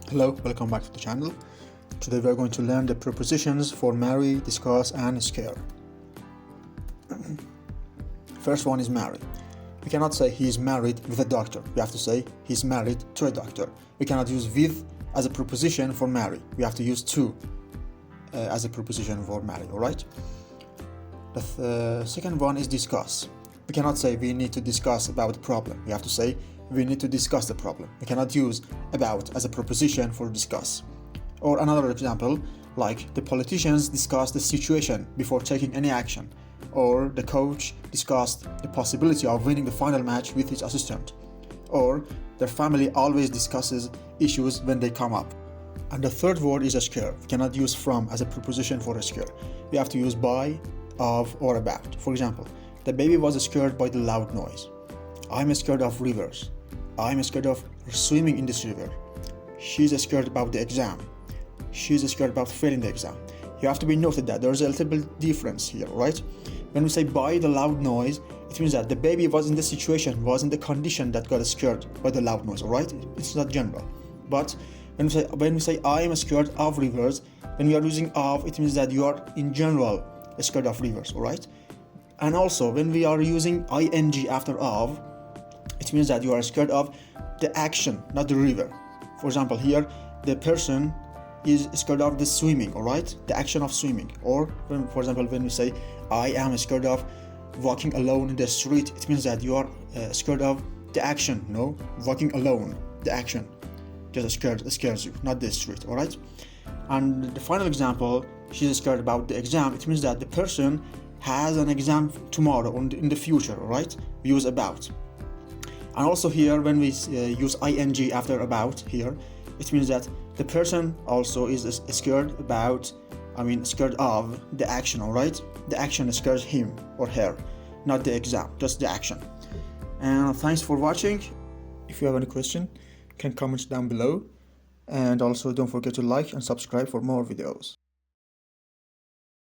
Hello, welcome back to the channel. Today we are going to learn the prepositions for marry, discuss and scare. First one is marry. We cannot say he is married with a doctor. We have to say he's married to a doctor. We cannot use with as a preposition for marry. We have to use to as a preposition for marry, alright? The second one is discuss. We cannot say we need to discuss about the problem. We have to say we need to discuss the problem. We cannot use about as a preposition for discuss. Or another example, like the politicians discussed the situation before taking any action, or the coach discussed the possibility of winning the final match with his assistant, or their family always discusses issues when they come up. And the third word is a scare. We cannot use from as a preposition for a scare. We have to use by, of, or about. For example, the baby was scared by the loud noise. I'm scared of rivers. I'm scared of swimming in this river. She's scared about the exam. She's scared about failing the exam. You have to be noted that there's a little bit difference here, right? When we say by the loud noise, it means that the baby was in the situation, was in the condition that got scared by the loud noise, alright? It's not general. But when we say I am scared of rivers, when we are using of, it means that you are in general scared of rivers, alright? And also when we are using ing after of, it means that you are scared of the action, not the river. For example, here the person is scared of the swimming, alright? The action of swimming. Or for example, when we say I am scared of walking alone in the street, it means that you are scared of the action, no? Walking alone, the action just scares you, not the street, alright? And the final example, she's scared about the exam. It means that the person has an exam tomorrow or in the future, alright? We use about. And also here, when we use ing after about here, it means that the person also is scared of the action, alright? The action scares him or her, not the exam, just the action. And thanks for watching. If you have any question, you can comment down below. And also don't forget to like and subscribe for more videos.